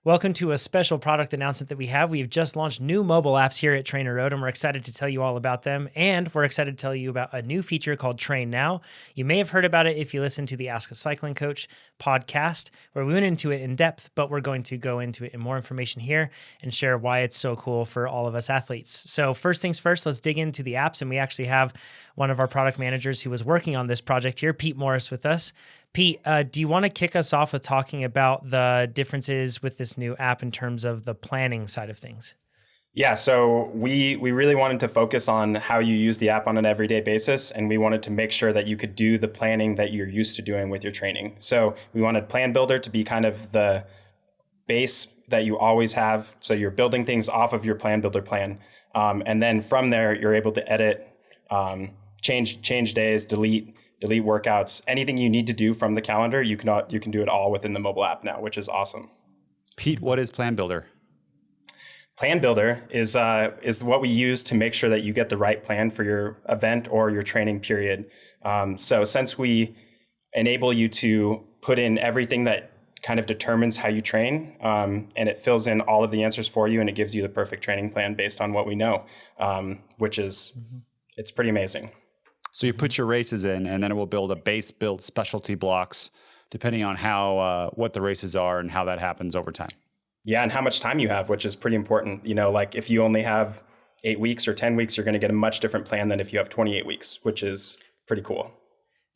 Welcome to a special product announcement that we have. We've just launched new mobile apps here at TrainerRoad, and we're excited to tell you all about them. And we're excited to tell you about a new feature called TrainNow. You may have heard about it if you listened to the Ask a Cycling Coach podcast, where we went into it in depth, but we're going to go into it in more information here and share why it's so cool for all of us athletes. So first things first, let's dig into the apps. And we actually have one of our product managers who was working on this project here, Pete Morris, with us. Pete, do you want to kick us off with talking about the differences with this new app in terms of the planning side of things? Yeah, so we really wanted to focus on how you use the app on an everyday basis, and we wanted to make sure that you could do the planning that you're used to doing with your training. So we wanted Plan Builder to be kind of the base that you always have. So you're building things off of your Plan Builder plan. And then from there, you're able to edit, change days, delete workouts, anything you need to do from the calendar, you can do it all within the mobile app now, which is awesome. Pete, what is Plan Builder? Plan Builder is what we use to make sure that you get the right plan for your event or your training period. So since we enable you to put in everything that kind of determines how you train, and it fills in all of the answers for you, and it gives you the perfect training plan based on what we know, which is, it's pretty amazing. So you put your races in, and then it will build a base build specialty blocks depending on how what the races are and how that happens over time. Yeah, and how much time you have, which is pretty important. You know, like if you only have 8 weeks or 10 weeks, you're going to get a much different plan than if you have 28 weeks, which is pretty cool.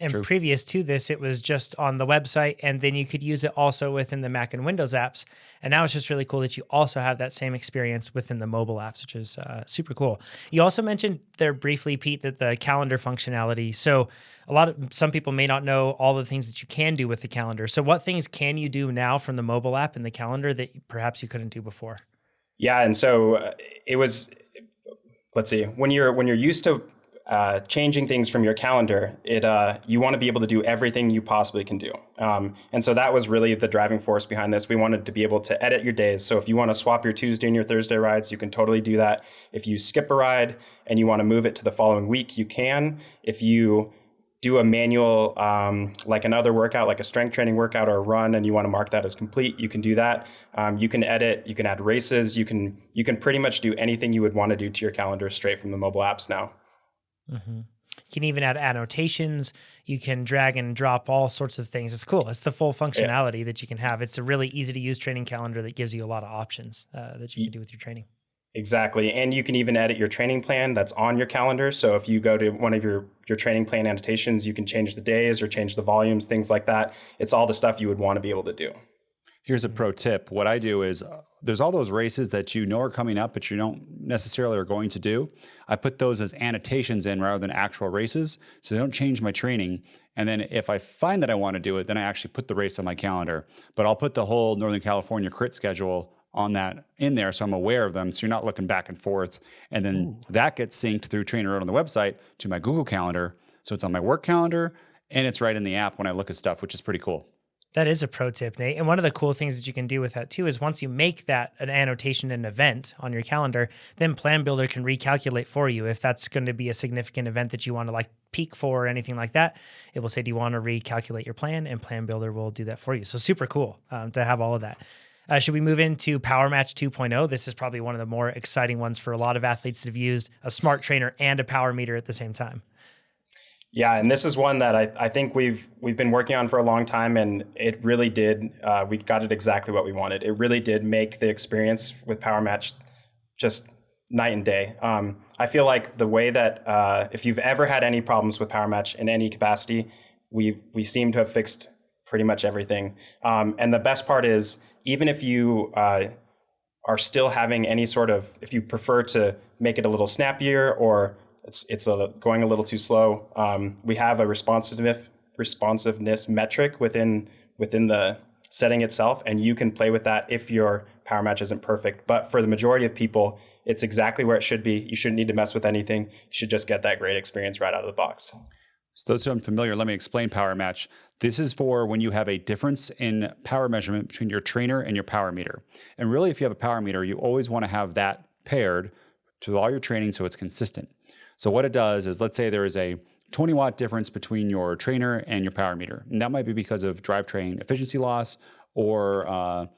And True. previous to this, it was just on the website, and then you could use it also within the Mac and Windows apps. And now it's just really cool that you also have that same experience within the mobile apps, which is super cool. You also mentioned there briefly, Pete, that the calendar functionality. So some people may not know all the things that you can do with the calendar. So what things can you do now from the mobile app and the calendar that perhaps you couldn't do before? Yeah, and so it was, let's see, when you're used to changing things from your calendar, you want to be able to do everything you possibly can do. And so that was really the driving force behind this. We wanted to be able to edit your days. So if you want to swap your Tuesday and your Thursday rides, you can totally do that. If you skip a ride and you want to move it to the following week, you can. If you do a manual, like another workout, like a strength training workout or a run, and you want to mark that as complete, you can do that. You can edit, you can add races, you can pretty much do anything you would want to do to your calendar straight from the mobile apps now. Mm-hmm. You can even add annotations. You can drag and drop all sorts of things. It's cool. It's the full functionality that you can have. It's a really easy to use training calendar that gives you a lot of options that you can do with your training. Exactly. And you can even edit your training plan that's on your calendar. So if you go to one of your training plan annotations, you can change the days or change the volumes, things like that. It's all the stuff you would want to be able to do. Here's a pro tip. What I do is there's all those races that you know are coming up, but you don't necessarily are going to do. I put those as annotations in rather than actual races, so they don't change my training. And then if I find that I want to do it, then I actually put the race on my calendar. But I'll put the whole Northern California crit schedule on that in there, so I'm aware of them, so you're not looking back and forth. And then that gets synced through TrainerRoad on the website to my Google Calendar, so it's on my work calendar, and it's right in the app when I look at stuff, which is pretty cool. That is a pro tip, Nate. And one of the cool things that you can do with that too is once you make that an annotation, an event on your calendar, then Plan Builder can recalculate for you. If that's going to be a significant event that you want to like peak for or anything like that, it will say, do you want to recalculate your plan? And Plan Builder will do that for you. So super cool to have all of that. Should we move into PowerMatch 2.0? This is probably one of the more exciting ones for a lot of athletes that have used a smart trainer and a power meter at the same time. Yeah, and this is one that I think we've been working on for a long time, and it really did. We got it exactly what we wanted. It really did make the experience with PowerMatch just night and day. I feel like the way that if you've ever had any problems with PowerMatch in any capacity, we seem to have fixed pretty much everything. And the best part is, even if you are still having any sort of, if you prefer to make it a little snappier or it's going a little too slow, we have a responsiveness metric within the setting itself, and you can play with that if your PowerMatch isn't perfect. But for the majority of people, it's exactly where it should be. You shouldn't need to mess with anything. You should just get that great experience right out of the box. So those who aren't familiar, let me explain PowerMatch. This is for when you have a difference in power measurement between your trainer and your power meter. And really, if you have a power meter, you always want to have that paired to all your training so it's consistent. So what it does is, let's say there is a 20 watt difference between your trainer and your power meter. And that might be because of drivetrain efficiency loss or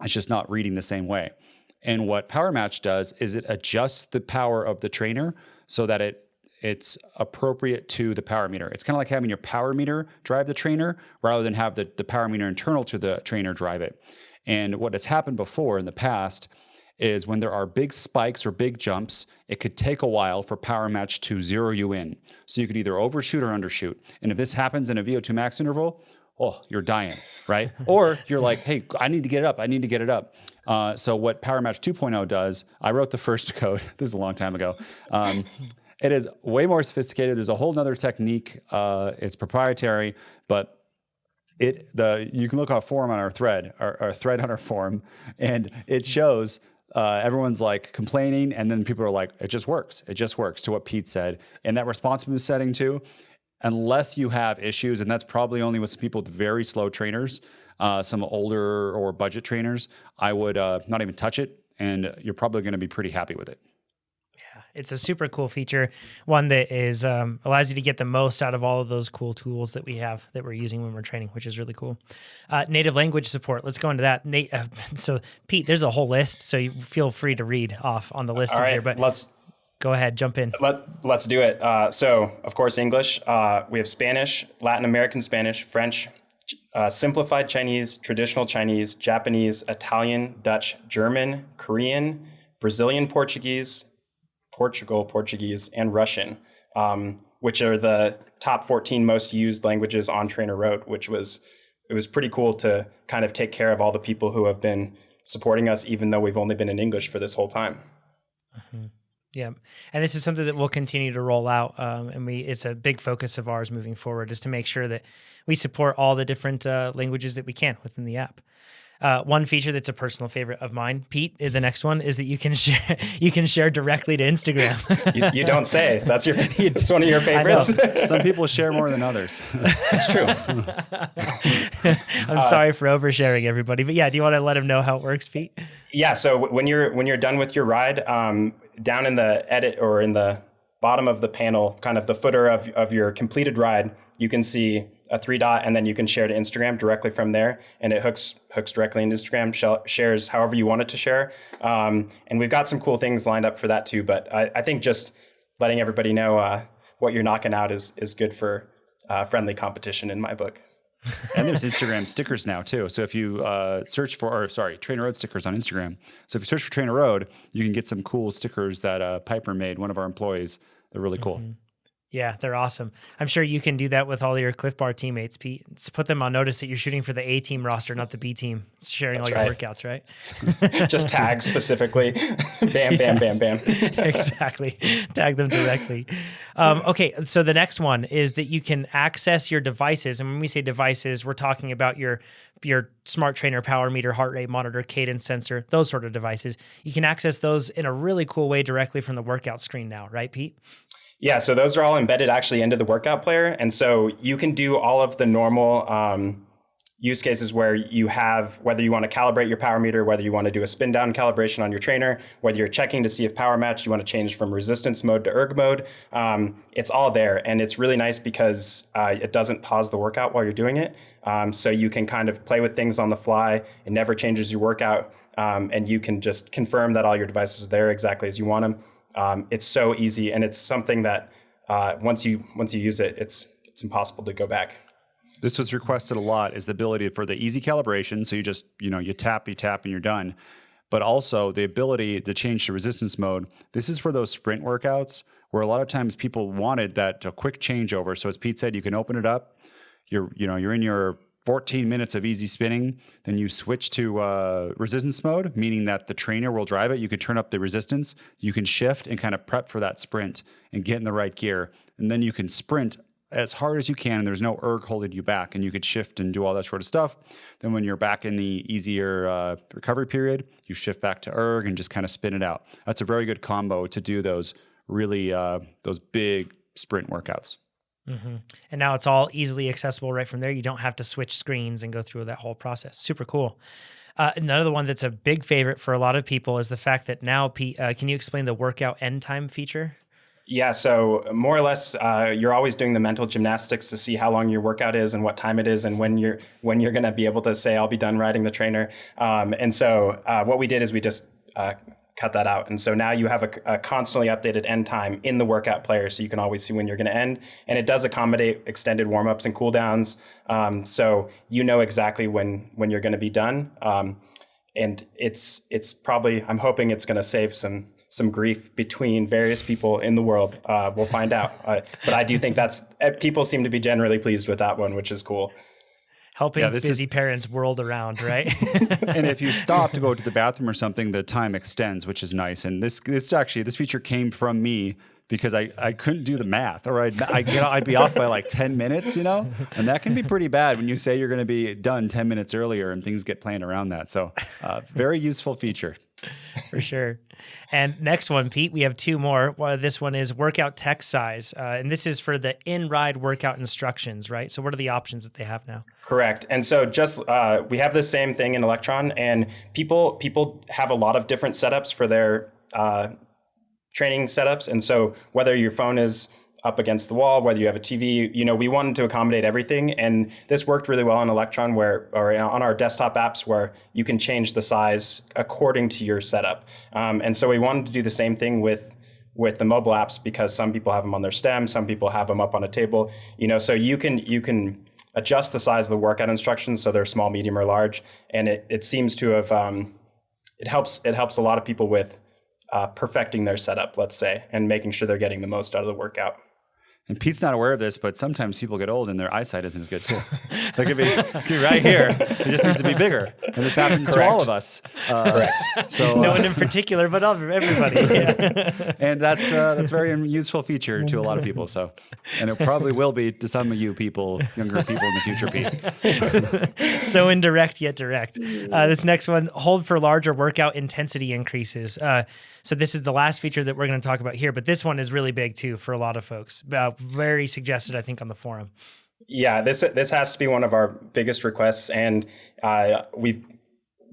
It's just not reading the same way. And what PowerMatch does is it adjusts the power of the trainer so that it's appropriate to the power meter. It's kind of like having your power meter drive the trainer rather than have the power meter internal to the trainer drive it. And what has happened before in the past is when there are big spikes or big jumps, it could take a while for PowerMatch to zero you in. So you could either overshoot or undershoot. And if this happens in a VO2 max interval, oh, you're dying, right? Or you're like, hey, I need to get it up. I need to get it up. So what PowerMatch 2.0 does, I wrote the first code. This is a long time ago. It is way more sophisticated. There's a whole nother technique. It's proprietary, but you can look on a forum on our thread, our thread on our forum, and it shows everyone's like complaining, and then people are like, it just works. It just works, to what Pete said. And that responsiveness setting too, unless you have issues, and that's probably only with some people with very slow trainers, some older or budget trainers, I would not even touch it, and you're probably going to be pretty happy with it. It's a super cool feature, one that is allows you to get the most out of all of those cool tools that we have that we're using when we're training, which is really cool. Native language support. Let's go into that. So Pete, there's a whole list, so you feel free to read off on the list here. But let's go ahead, jump in. Let's do it. So of course, English. We have Spanish, Latin American Spanish, French, simplified Chinese, traditional Chinese, Japanese, Italian, Dutch, German, Korean, Brazilian Portuguese, Portugal Portuguese, and Russian, which are the top 14 most used languages on TrainerRoad, it was pretty cool to kind of take care of all the people who have been supporting us, even though we've only been in English for this whole time. Mm-hmm. Yeah. And this is something that we'll continue to roll out. And it's a big focus of ours moving forward, is to make sure that we support all the different languages that we can within the app. One feature that's a personal favorite of mine, Pete, the next one, is that you can share directly to Instagram. you don't say. It's one of your favorites. Some people share more than others. That's true. I'm sorry for oversharing, everybody. But yeah, do you want to let them know how it works, Pete? Yeah. So when you're done with your ride, down in the edit or in the bottom of the panel, kind of the footer of your completed ride, you can see a 3-dot, and then you can share to Instagram directly from there, and it hooks directly into Instagram, shares however you want it to share. And we've got some cool things lined up for that too. But I think just letting everybody know what you're knocking out is good for friendly competition in my book. And there's Instagram stickers now too. So if you search for, TrainerRoad stickers on Instagram. So if you search for TrainerRoad, you can get some cool stickers that Piper made, one of our employees. They're really cool. Mm-hmm. Yeah, they're awesome. I'm sure you can do that with all your Cliff Bar teammates, Pete. Just put them on notice that you're shooting for the A team roster, not the B team. It's sharing That's all your workouts, right? Just tag specifically. Bam, bam, bam, bam. Exactly. Tag them directly. Okay, so the next one is that you can access your devices. And when we say devices, we're talking about your smart trainer, power meter, heart rate monitor, cadence sensor, those sort of devices. You can access those in a really cool way directly from the workout screen now, right, Pete? Yeah, so those are all embedded actually into the workout player. And so you can do all of the normal use cases where you have, whether you want to calibrate your power meter, whether you want to do a spin down calibration on your trainer, whether you're checking to see if PowerMatch, you want to change from resistance mode to erg mode. It's all there. And it's really nice because it doesn't pause the workout while you're doing it. So you can kind of play with things on the fly. It never changes your workout. And you can just confirm that all your devices are there exactly as you want them. It's so easy, and it's something that once you use it, it's impossible to go back. This was requested a lot, is the ability for the easy calibration. So you just, you tap, and you're done. But also the ability to change to resistance mode. This is for those sprint workouts where a lot of times people wanted that a quick changeover. So as Pete said, you can open it up. You're in your 14 minutes of easy spinning, then you switch to resistance mode, meaning that the trainer will drive it. You can turn up the resistance, you can shift and kind of prep for that sprint and get in the right gear. And then you can sprint as hard as you can, and there's no erg holding you back, and you could shift and do all that sort of stuff. Then when you're back in the easier recovery period, you shift back to erg and just kind of spin it out. That's a very good combo to do those really, those big sprint workouts. Mm-hmm. And now it's all easily accessible right from there. You don't have to switch screens and go through that whole process. Super cool. Another one that's a big favorite for a lot of people is the fact that now, Pete, can you explain the workout end time feature? Yeah, so more or less, you're always doing the mental gymnastics to see how long your workout is and what time it is, and when you're going to be able to say, "I'll be done riding the trainer." And so what we did is we just cut that out, and so now you have a constantly updated end time in the workout player, so you can always see when you're going to end. And it does accommodate extended warm-ups and cooldowns, so you know exactly when you're going to be done. And it's probably, I'm hoping it's going to save some grief between various people in the world. We'll find out. But I do think people seem to be generally pleased with that one, which is cool. Helping busy parents world around, right? And if you stop to go to the bathroom or something, the time extends, which is nice. And this feature came from me because I couldn't do the math, or I'd be off by like 10 minutes, and that can be pretty bad when you say you're going to be done 10 minutes earlier and things get planned around that. So very useful feature. For sure. And next one, Pete, we have two more. This one is workout text size. And this is for the in-ride workout instructions, right? So what are the options that they have now? Correct. And so just we have the same thing in Electron, and people have a lot of different setups for their training setups. And so whether your phone is up against the wall, whether you have a TV, we wanted to accommodate everything. And this worked really well on Electron or on our desktop apps, where you can change the size according to your setup. And so we wanted to do the same thing with the mobile apps, because some people have them on their stem, some people have them up on a table, so you can adjust the size of the workout instructions so they're small, medium, or large. And it seems to have, it helps a lot of people with perfecting their setup, let's say, and making sure they're getting the most out of the workout. And Pete's not aware of this, but sometimes people get old and their eyesight isn't as good too. That could be right here. It just needs to be bigger. And this happens to all of us. Correct. So no one in particular, but everybody. Yeah. And that's a very useful feature to a lot of people. So, and it probably will be to some of you people, younger people in the future, Pete. So indirect yet direct. This next one, hold for larger workout intensity increases. So this is the last feature that we're going to talk about here, but this one is really big too for a lot of folks. Very suggested, I think, on the forum. Yeah, this has to be one of our biggest requests, and we've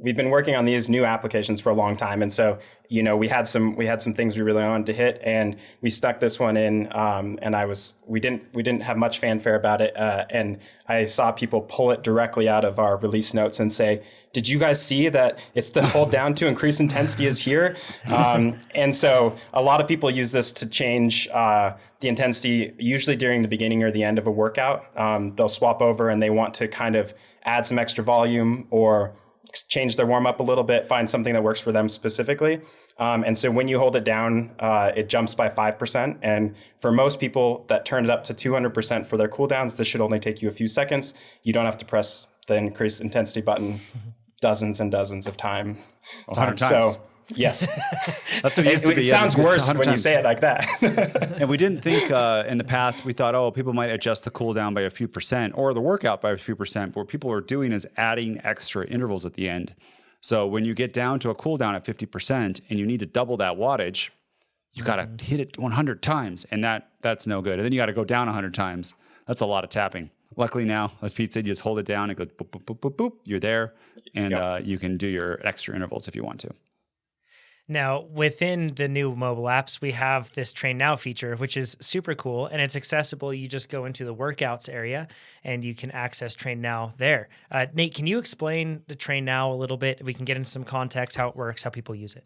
been working on these new applications for a long time, and so we had some things we really wanted to hit, and we stuck this one in, and we didn't have much fanfare about it, and I saw people pull it directly out of our release notes and say, "Did you guys see that it's the hold down to increase intensity is here?" And so a lot of people use this to change the intensity, usually during the beginning or the end of a workout. They'll swap over and they want to kind of add some extra volume or change their warm up a little bit, find something that works for them specifically. And so when you hold it down, it jumps by 5%. And for most people that turn it up to 200% for their cooldowns, this should only take you a few seconds. You don't have to press the increase intensity button dozens and dozens of times. 100 times. So yes, that's what it used to be. It sounds worse when you say it like that. And we didn't think in the past, we thought, people might adjust the cooldown by a few percent or the workout by a few percent. But what people are doing is adding extra intervals at the end. So when you get down to a cooldown at 50% and you need to double that wattage, you got to hit it 100 times. And that's no good. And then you got to go down 100 times. That's a lot of tapping. Luckily now, as Pete said, you just hold it down. It goes boop, boop, boop, boop, boop. You're there. And you can do your extra intervals if you want to. Now, within the new mobile apps, we have this TrainNow feature, which is super cool, and it's accessible. You just go into the workouts area, and you can access TrainNow there. Nate, can you explain the TrainNow a little bit? We can get into some context, how it works, how people use it.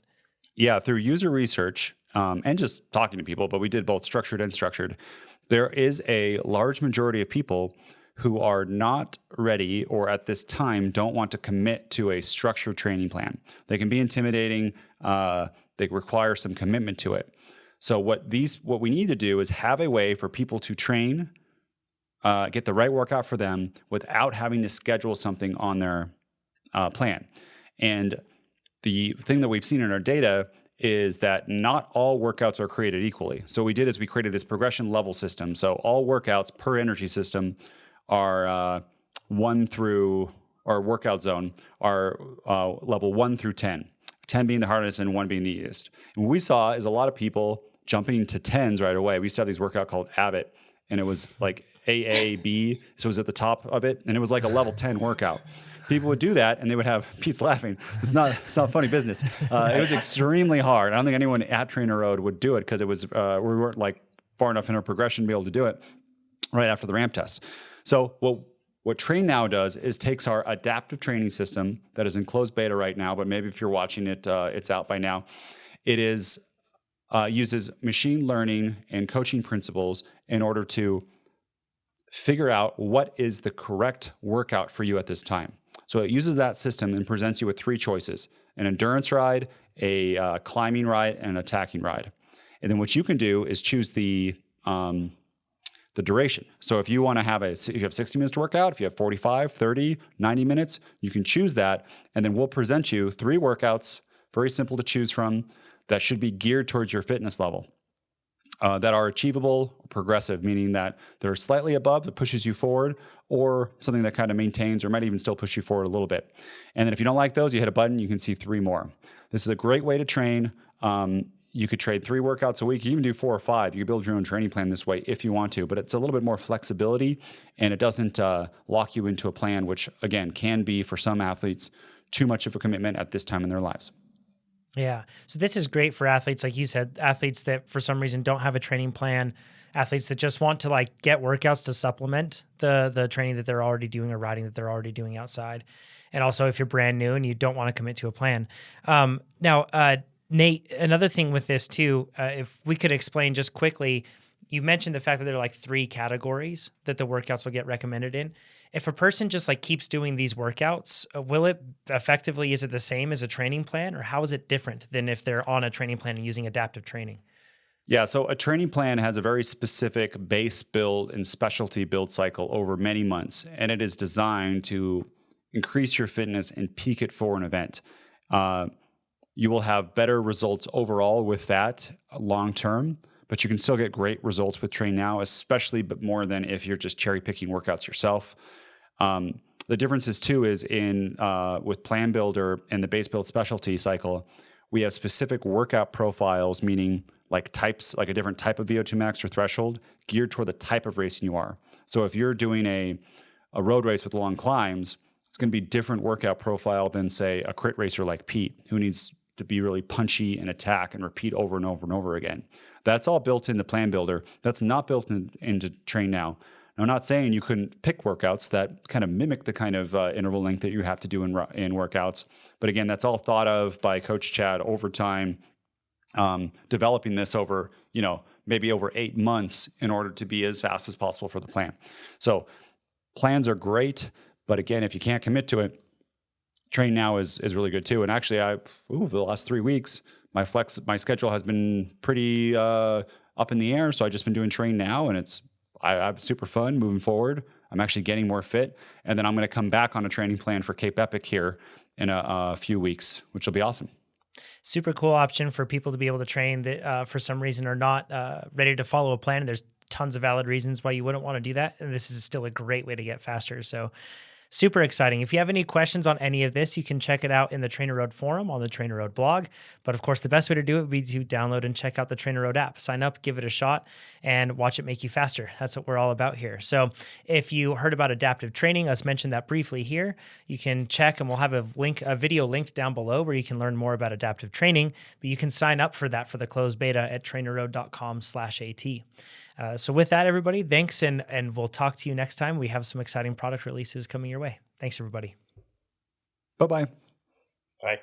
Yeah, through user research and just talking to people, but we did both structured and unstructured, there is a large majority of people who are not ready or at this time don't want to commit to a structured training plan. They can be intimidating. They require some commitment to it. So what we need to do is have a way for people to train, get the right workout for them without having to schedule something on their plan. And the thing that we've seen in our data is that not all workouts are created equally. So what we did is we created this progression level system. So all workouts per energy system are 1 through, or workout zone, are level 1 through 10. 10 being the hardest and 1 being the easiest. And what we saw is a lot of people jumping to 10s right away. We used to have these workout called Abbott, and it was like AAB, so it was at the top of it, and it was like a level 10 workout. people would do that and they would have, Pete's laughing. It's not funny business. It was extremely hard. I don't think anyone at TrainerRoad would do it because it was, we weren't like far enough in our progression to be able to do it right after the ramp test. So what TrainNow does is takes our adaptive training system that is in closed beta right now, but maybe if you're watching it, it's out by now. It is uses machine learning and coaching principles in order to figure out what is the correct workout for you at this time. So it uses that system and presents you with 3 choices: an endurance ride, a climbing ride, and an attacking ride. And then what you can do is choose the duration. So if you want to have if you have 60 minutes to work out, if you have 45, 30, 90 minutes, you can choose that. And then we'll present you 3 workouts, very simple to choose from, that should be geared towards your fitness level, that are achievable, progressive, meaning that they're slightly above, that pushes you forward, or something that kind of maintains or might even still push you forward a little bit. And then if you don't like those, you hit a button, you can see 3 more. This is a great way to train. You could trade 3 workouts a week. You can do 4 or 5. You can build your own training plan this way if you want to, but it's a little bit more flexibility, and it doesn't lock you into a plan, which again can be for some athletes too much of a commitment at this time in their lives. Yeah. So this is great for athletes, like you said, athletes that for some reason don't have a training plan, athletes that just want to like get workouts to supplement the training that they're already doing or riding that they're already doing outside. And also if you're brand new and you don't want to commit to a plan. Now, Nate, another thing with this too, if we could explain just quickly, you mentioned the fact that there are like 3 categories that the workouts will get recommended in. If a person just like keeps doing these workouts, will it effectively, is it the same as a training plan, or how is it different than if they're on a training plan and using adaptive training? Yeah, so a training plan has a very specific base build and specialty build cycle over many months, and it is designed to increase your fitness and peak it for an event. You will have better results overall with that long term, but you can still get great results with TrainNow, especially but more than if you're just cherry picking workouts yourself. The differences too is in with Plan Builder and the base build specialty cycle, we have specific workout profiles, meaning like types, like a different type of VO2 max or threshold geared toward the type of racing you are. So if you're doing a road race with long climbs, it's going to be different workout profile than say a crit racer like Pete, who needs to be really punchy and attack and repeat over and over and over again. That's all built into Plan Builder. That's not built into TrainNow. Now, I'm not saying you couldn't pick workouts that kind of mimic the kind of interval length that you have to do in workouts. But again, that's all thought of by Coach Chad over time, developing this over, maybe over 8 months in order to be as fast as possible for the plan. So plans are great, but again, if you can't commit to it, TrainNow is really good too. And actually, for the last 3 weeks, my schedule has been pretty up in the air. So I've just been doing TrainNow, and I'm super fun moving forward. I'm actually getting more fit, and then I'm going to come back on a training plan for Cape Epic here in a few weeks, which will be awesome. Super cool option for people to be able to train that for some reason are not ready to follow a plan. And there's tons of valid reasons why you wouldn't want to do that. And this is still a great way to get faster. So super exciting. If you have any questions on any of this, you can check it out in the TrainerRoad forum on the TrainerRoad blog. But of course, the best way to do it would be to download and check out the TrainerRoad app. Sign up, give it a shot, and watch it make you faster. That's what we're all about here. So if you heard about adaptive training, let's mention that briefly here. You can check, and we'll have a video linked down below where you can learn more about adaptive training. But you can sign up for that for the closed beta at trainerroad.com/AT. So with that, everybody, thanks, and we'll talk to you next time. We have some exciting product releases coming your way. Thanks, everybody. Bye-bye. Bye.